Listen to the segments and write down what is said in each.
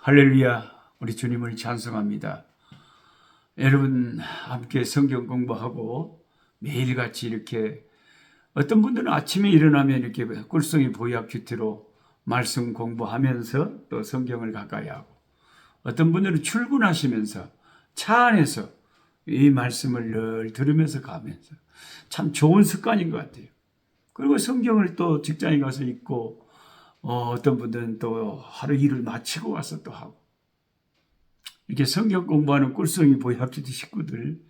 할렐루야, 우리 주님을 찬송합니다. 여러분 함께 성경 공부하고 매일같이 이렇게 어떤 분들은 아침에 일어나면 이렇게 꿀송이 보약 큐티로 말씀 공부하면서 또 성경을 가까이 하고, 어떤 분들은 출근하시면서 차 안에서 이 말씀을 늘 들으면서 가면서 참 좋은 습관인 것 같아요. 그리고 성경을 또 직장에 가서 읽고, 어떤 분들은 또 하루 일을 마치고 와서 또 하고, 이렇게 성경 공부하는 꿀송이 보약 큐티 식구들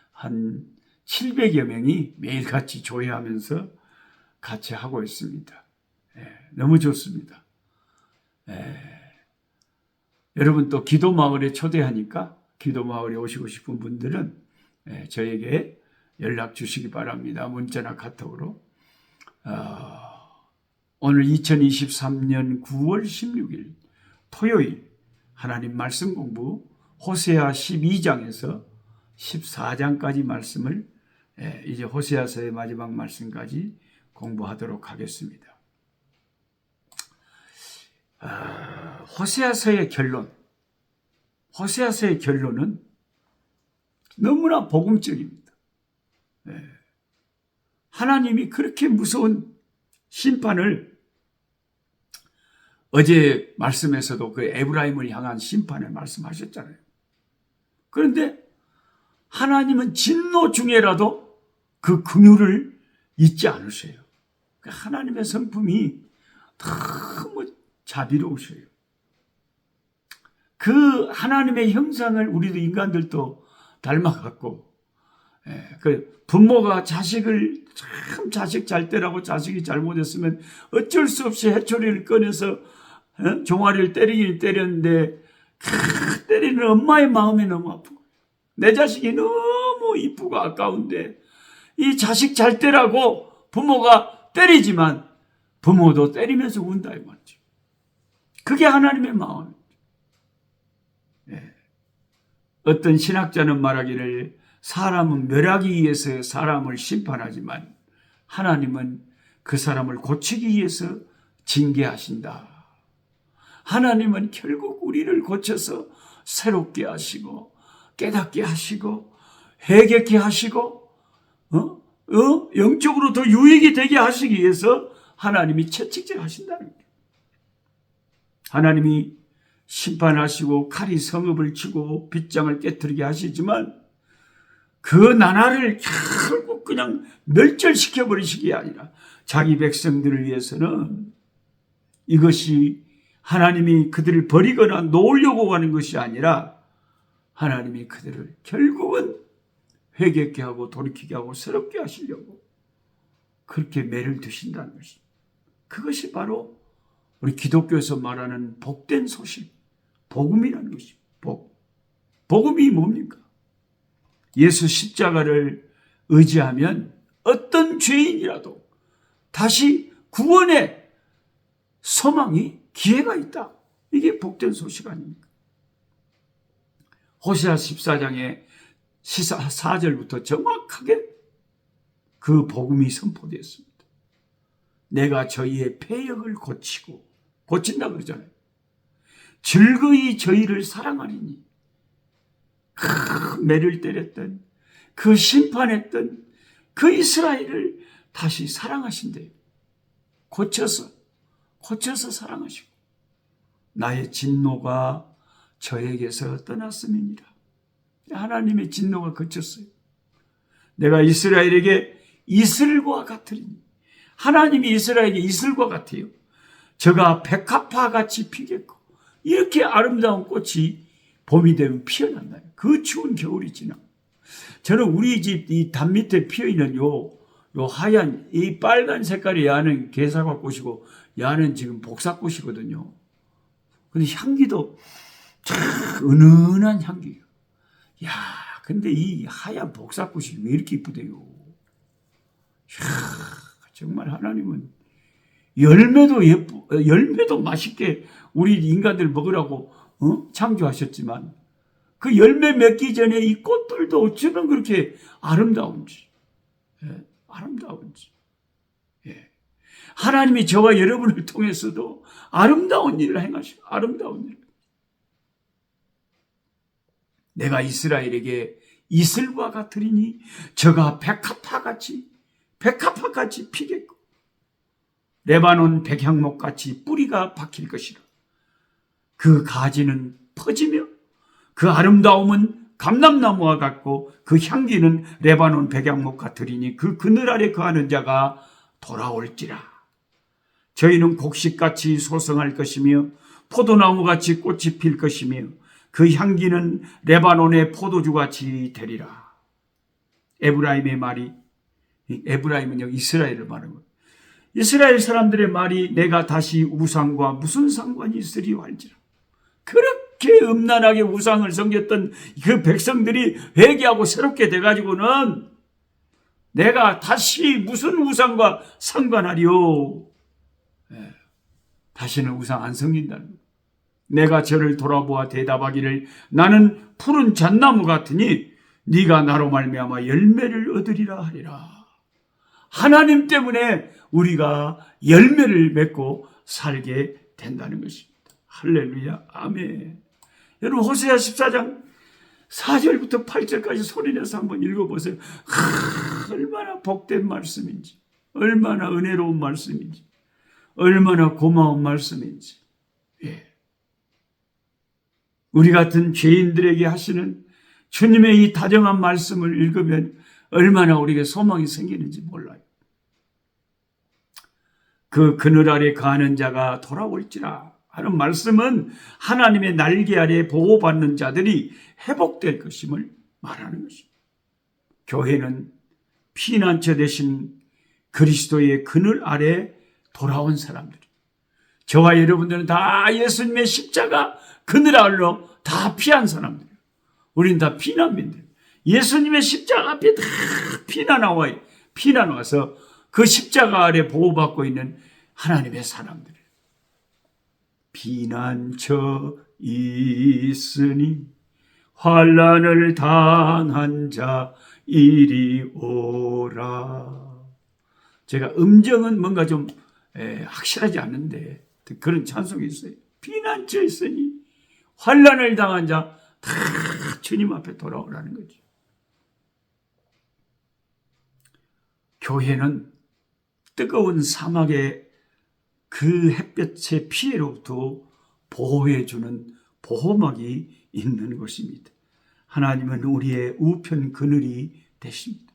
한 700여 명이 매일같이 조회하면서 같이 하고 있습니다. 너무 좋습니다. 여러분 또 기도마을에 초대하니까 기도마을에 오시고 싶은 분들은 저에게 연락 주시기 바랍니다. 문자나 카톡으로. 오늘 2023년 9월 16일 토요일 하나님 말씀 공부 호세아 12장에서 14장까지 말씀을 이제 호세아서의 마지막 말씀까지 공부하도록 하겠습니다. 호세아서의 결론은 너무나 복음적입니다. 하나님이 그렇게 무서운 심판을, 어제 말씀에서도 그 에브라임을 향한 심판을 말씀하셨잖아요. 그런데 하나님은 진노 중에라도 그 긍휼을 잊지 않으셔요. 하나님의 성품이 너무 자비로우셔요. 그 하나님의 형상을 우리도 인간들도 닮아갔고, 그 부모가 자식을 참 자식 잘 때라고 자식이 잘못했으면 어쩔 수 없이 해초리를 꺼내서 종아리를 때리긴 때렸는데, 때리는 엄마의 마음이 너무 아프고, 내 자식이 너무 이쁘고 아까운데 이 자식 잘 때라고 부모가 때리지만 부모도 때리면서 운다 이 말이죠. 그게 하나님의 마음입니다. 어떤 신학자는 말하기를 사람은 멸하기 위해서 사람을 심판하지만 하나님은 그 사람을 고치기 위해서 징계하신다. 하나님은 결국 우리를 고쳐서 새롭게 하시고 깨닫게 하시고 회개케 하시고 영적으로 더 유익이 되게 하시기 위해서 하나님이 채찍질 하신다는 거예요. 하나님이 심판하시고 칼이 성읍을 치고 빗장을 깨뜨리게 하시지만 그 나라를 결국 그냥 멸절시켜 버리시기 아니라 자기 백성들을 위해서는 이것이 하나님이 그들을 버리거나 놓으려고 하는 것이 아니라 하나님이 그들을 결국은 회개케 하고 돌이키게 하고 새롭게 하시려고 그렇게 매를 두신다는 것입니다. 그것이 바로 우리 기독교에서 말하는 복된 소식, 복음이라는 것입니다. 복음이 뭡니까? 예수 십자가를 의지하면 어떤 죄인이라도 다시 구원의 소망이, 기회가 있다. 이게 복된 소식 아닙니까? 호세아 14장의 4절부터 정확하게 그 복음이 선포되었습니다. 내가 저희의 패역을 고친다 그러잖아요. 즐거이 저희를 사랑하리니, 그 매를 때렸던, 그 심판했던 그 이스라엘을 다시 사랑하신대요. 고쳐서 사랑하시고, 나의 진노가 저에게서 떠났음이니라. 하나님의 진노가 그쳤어요. 내가 이스라엘에게 이슬과 같으리니, 하나님이 이스라엘에게 이슬과 같아요. 저가 백합화같이 피겠고, 이렇게 아름다운 꽃이 봄이 되면 피어난다. 그 추운 겨울이 지나. 저는 우리 집 이 담 밑에 피어있는 요 하얀 이 빨간 색깔의 야는 개사과 꽃이고, 야는 지금 복사꽃이거든요. 근데 향기도 참 은은한 향기예요. 야, 근데 이 하얀 복사꽃이 왜 이렇게 이쁘대요? 정말 하나님은 열매도 맛있게 우리 인간들 먹으라고 창조하셨지만, 그 열매 맺기 전에 이 꽃들도 어쩌면 그렇게 아름다운지. 하나님이 저와 여러분을 통해서도 아름다운 일을 행하시고, 아름다운 일. 내가 이스라엘에게 이슬과 같으리니 저가 백합화같이 피겠고 레바논 백향목같이 뿌리가 박힐 것이라. 그 가지는 퍼지며 그 아름다움은 감람나무와 같고 그 향기는 레바논 백향목 같으리니 그 그늘 아래 거하는 자가 돌아올지라. 저희는 곡식같이 소성할 것이며 포도나무같이 꽃이 필 것이며 그 향기는 레바논의 포도주같이 되리라. 에브라임의 말이, 에브라임은 여기 이스라엘을 말하는 거예요. 이스라엘 사람들의 말이 내가 다시 우상과 무슨 상관이 있으리요 할지라. 그렇게 음란하게 우상을 섬겼던 그 백성들이 회개하고 새롭게 돼가지고는 내가 다시 무슨 우상과 상관하리요. 다시는 우상 안 섬긴다는 거예요. 내가 저를 돌아보아 대답하기를 나는 푸른 잣나무 같으니 네가 나로 말미암아 열매를 얻으리라 하리라. 하나님 때문에 우리가 열매를 맺고 살게 된다는 것입니다. 할렐루야. 아멘. 여러분 호세아 14장 4절부터 8절까지 소리내서 한번 읽어보세요. 얼마나 복된 말씀인지, 얼마나 은혜로운 말씀인지, 얼마나 고마운 말씀인지. 예. 우리 같은 죄인들에게 하시는 주님의 이 다정한 말씀을 읽으면 얼마나 우리에게 소망이 생기는지 몰라요. 그 그늘 아래 거하는 자가 돌아올지라 하는 말씀은 하나님의 날개 아래 보호받는 자들이 회복될 것임을 말하는 것입니다. 교회는 피난처 되신 그리스도의 그늘 아래 돌아온 사람들. 저와 여러분들은 다 예수님의 십자가 그늘 아래로 다 피한 사람들이에요. 우린 다 피난민들. 예수님의 십자가 앞에 다 피난와서 그 십자가 아래 보호받고 있는 하나님의 사람들이에요. 피난처 있으니 환난을 당한 자 이리 오라. 제가 음정은 뭔가 좀 확실하지 않는데 그런 찬송이 있어요. 피난처 있으니 환난을 당한 자 다 주님 앞에 돌아오라는 거죠. 교회는 뜨거운 사막의 그 햇볕의 피해로부터 보호해주는 보호막이 있는 것입니다. 하나님은 우리의 우편 그늘이 되십니다.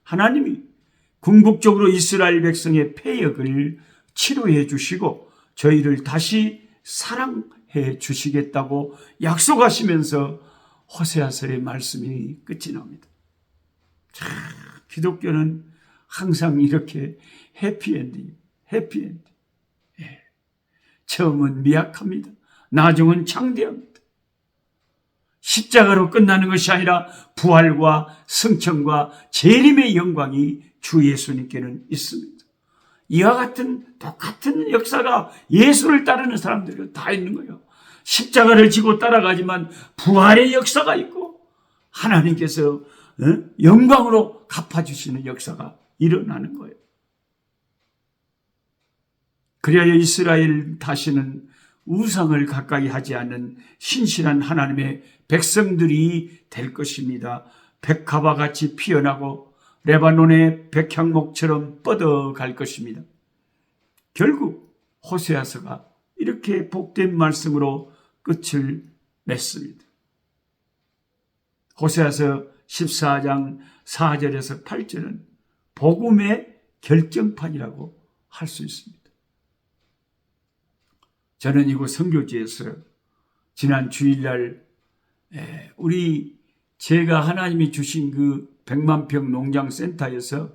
하나님이 궁극적으로 이스라엘 백성의 패역을 치료해 주시고 저희를 다시 사랑해 주시겠다고 약속하시면서 호세아서의 말씀이 끝이 납니다. 참, 기독교는 항상 이렇게 해피엔딩. 예. 처음은 미약합니다. 나중은 창대합니다. 십자가로 끝나는 것이 아니라 부활과 승천과 재림의 영광이 주 예수님께는 있습니다. 이와 같은 똑같은 역사가 예수를 따르는 사람들은 다 있는 거예요. 십자가를 지고 따라가지만 부활의 역사가 있고 하나님께서 영광으로 갚아주시는 역사가 일어나는 거예요. 그리하여 이스라엘 다시는 우상을 가까이 하지 않는 신실한 하나님의 백성들이 될 것입니다. 백합화 같이 피어나고 레바논의 백향목처럼 뻗어갈 것입니다. 결국 호세아서가 이렇게 복된 말씀으로 끝을 맺습니다. 호세아서 14장 4절에서 8절은 복음의 결정판이라고 할 수 있습니다. 저는 이곳 선교지에서 지난 주일날 제가 하나님이 주신 그 100만 평 농장 센터에서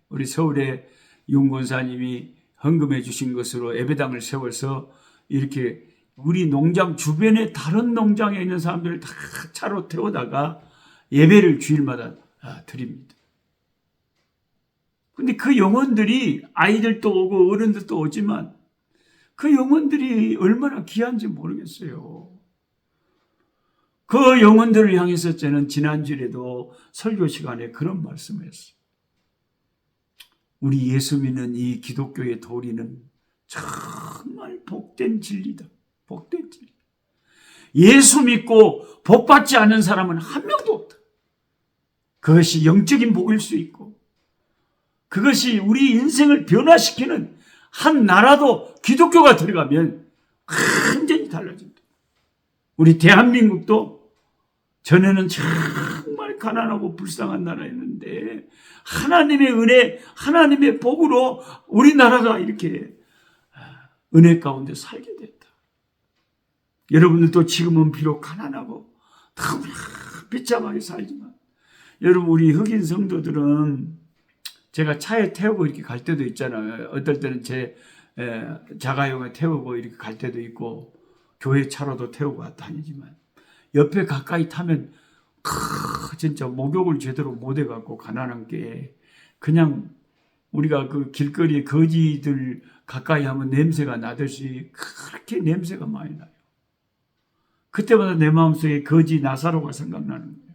우리 서울의 윤권사님이 헌금해 주신 것으로 예배당을 세워서 이렇게 우리 농장 주변에 다른 농장에 있는 사람들을 다 차로 태우다가 예배를 주일마다 드립니다. 근데 그 영혼들이 아이들도 오고 어른들도 오지만 그 영혼들이 얼마나 귀한지 모르겠어요. 그 영혼들을 향해서 저는 지난주에도 설교 시간에 그런 말씀을 했어요. 우리 예수 믿는 이 기독교의 도리는 정말 복된 진리다. 복된 진리. 예수 믿고 복받지 않은 사람은 한 명도 없다. 그것이 영적인 복일 수 있고 그것이 우리 인생을 변화시키는 한 나라도 기독교가 들어가면 완전히 달라진다. 우리 대한민국도 전에는 정말 가난하고 불쌍한 나라였는데 하나님의 은혜, 하나님의 복으로 우리나라가 이렇게 은혜 가운데 살게 됐다. 여러분들도 지금은 비록 가난하고 너무 비참하게 살지만 여러분 우리 흑인 성도들은 제가 차에 태우고 이렇게 갈 때도 있잖아요. 어떨 때는 제 자가용에 태우고 이렇게 갈 때도 있고 교회 차로도 태우고 다니지만 옆에 가까이 타면 진짜 목욕을 제대로 못 해갖고 가난한 게 그냥 우리가 그 길거리에 거지들 가까이 하면 냄새가 나듯이 그렇게 냄새가 많이 나요. 그때마다 내 마음속에 거지 나사로가 생각나는 거예요.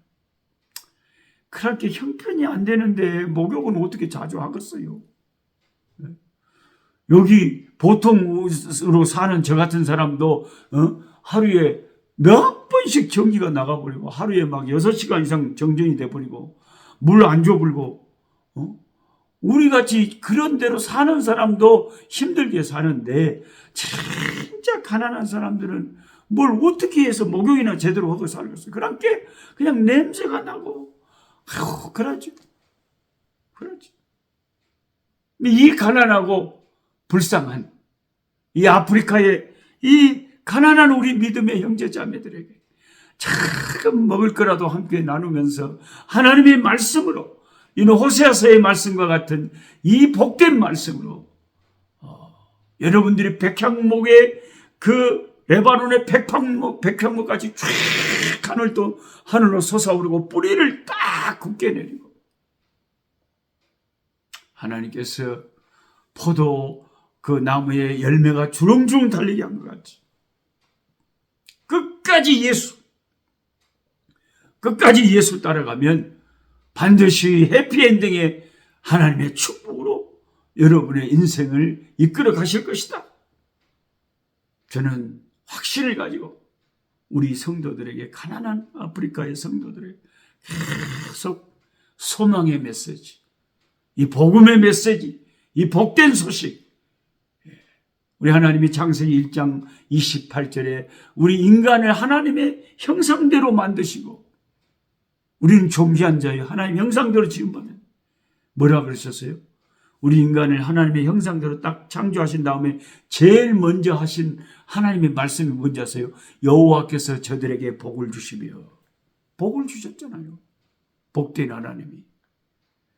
그렇게 형편이 안 되는데 목욕은 어떻게 자주 하겠어요? 여기 보통으로 사는 저 같은 사람도 하루에 몇 번씩 전기가 나가버리고 하루에 막 6시간 이상 정전이 돼버리고 물 안 줘버리고 우리같이 그런 대로 사는 사람도 힘들게 사는데 진짜 가난한 사람들은 뭘 어떻게 해서 목욕이나 제대로 하고 살겠어요. 그렇게 그냥 냄새가 나고 그러지. 이 가난하고 불쌍한 이 아프리카의 이 가난한 우리 믿음의 형제자매들에게 작은 먹을 거라도 함께 나누면서 하나님의 말씀으로 이는 호세아서의 말씀과 같은 이 복된 말씀으로 여러분들이 백향목의 그 레바논의 백향목까지 쫙 하늘로 솟아오르고 뿌리를 딱 굳게 내리고 하나님께서 포도 그 나무에 열매가 주렁주렁 달리게 한 것 같이 끝까지 예수 따라가면 반드시 해피엔딩의 하나님의 축복으로 여러분의 인생을 이끌어 가실 것이다. 저는 확신을 가지고 우리 성도들에게 가난한 아프리카의 성도들에게 계속 소망의 메시지, 이 복음의 메시지, 이 복된 소식 우리 하나님이 창세기 1장 28절에 우리 인간을 하나님의 형상대로 만드시고 우리는 존귀한 자예요. 하나님 형상대로 지음받은 뭐라 그러셨어요? 우리 인간을 하나님의 형상대로 딱 창조하신 다음에 제일 먼저 하신 하나님의 말씀이 뭔지 아세요? 여호와께서 저들에게 복을 주시며 복을 주셨잖아요. 복된 하나님이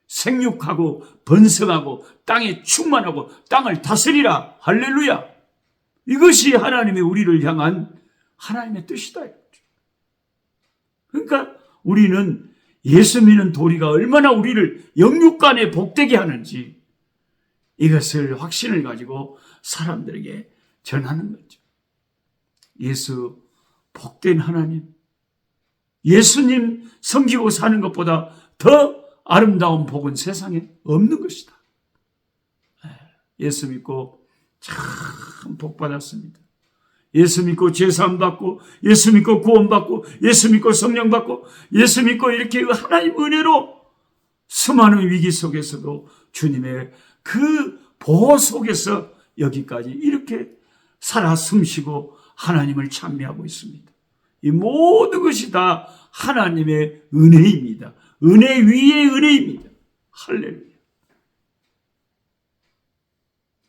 생육하고 번성하고 땅에 충만하고 땅을 다스리라. 할렐루야. 이것이 하나님의 우리를 향한 하나님의 뜻이다. 그러니까 우리는 예수 믿는 도리가 얼마나 우리를 영육간에 복되게 하는지 이것을 확신을 가지고 사람들에게 전하는 거죠. 예수 복된 하나님, 예수님 섬기고 사는 것보다 더 아름다운 복은 세상에 없는 것이다. 예수 믿고 참 복 받았습니다. 예수 믿고 제사함 받고 예수 믿고 구원 받고 예수 믿고 성령 받고 예수 믿고 이렇게 하나님 은혜로 수많은 위기 속에서도 주님의 그 보호 속에서 여기까지 이렇게 살아 숨쉬고 하나님을 찬미하고 있습니다. 이 모든 것이 다 하나님의 은혜입니다. 은혜 위에 은혜입니다. 할렐루야.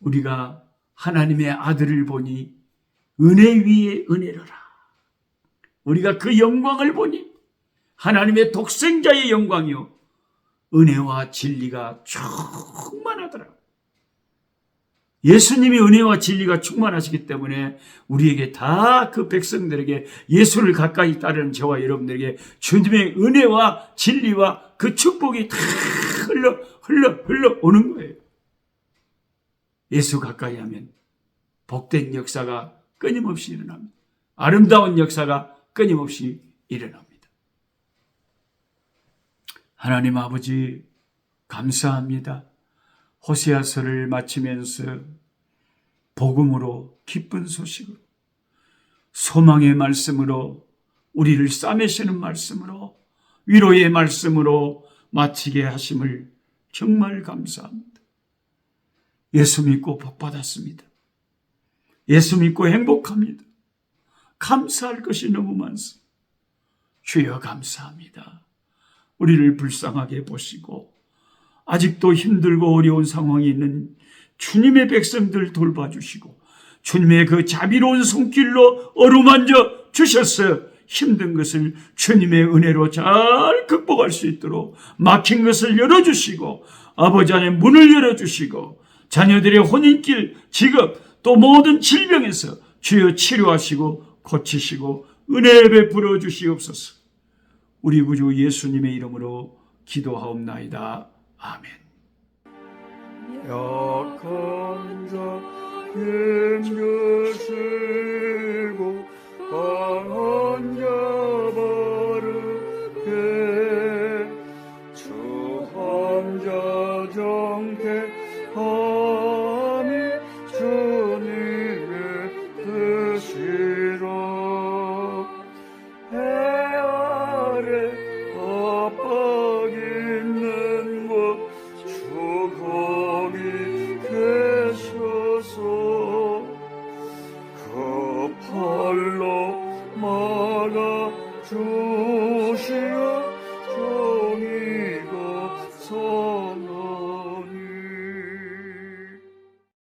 우리가 하나님의 아들을 보니 은혜 위에 은혜로라. 우리가 그 영광을 보니 하나님의 독생자의 영광이요 은혜와 진리가 충만하더라. 예수님이 은혜와 진리가 충만하시기 때문에 우리에게 다 그 백성들에게 예수를 가까이 따르는 저와 여러분들에게 주님의 은혜와 진리와 그 축복이 다 흘러 오는 거예요. 예수 가까이 하면 복된 역사가 끊임없이 일어납니다. 아름다운 역사가 끊임없이 일어납니다. 하나님 아버지 감사합니다. 호세아서를 마치면서 복음으로 기쁜 소식으로 소망의 말씀으로 우리를 싸매시는 말씀으로, 위로의 말씀으로 마치게 하심을 정말 감사합니다. 예수 믿고 복 받았습니다. 예수 믿고 행복합니다. 감사할 것이 너무 많습니다. 주여 감사합니다. 우리를 불쌍하게 보시고 아직도 힘들고 어려운 상황이 있는 주님의 백성들 돌봐주시고 주님의 그 자비로운 손길로 어루만져 주셨어요. 힘든 것을 주님의 은혜로 잘 극복할 수 있도록 막힌 것을 열어주시고 아버지 안에 문을 열어주시고 자녀들의 혼인길, 직업, 또 모든 질병에서 주여 치료하시고 고치시고 은혜 베풀어 주시옵소서. 우리 구주 예수님의 이름으로 기도하옵나이다. 아멘. 약한 자 힘주시고 강한 자 바르게 주한 자 정케함이 주님의 뜻이라. 해 아래 압박 있는 곳 주 거기 계셔서 그 팔로 막아 주시옵소서.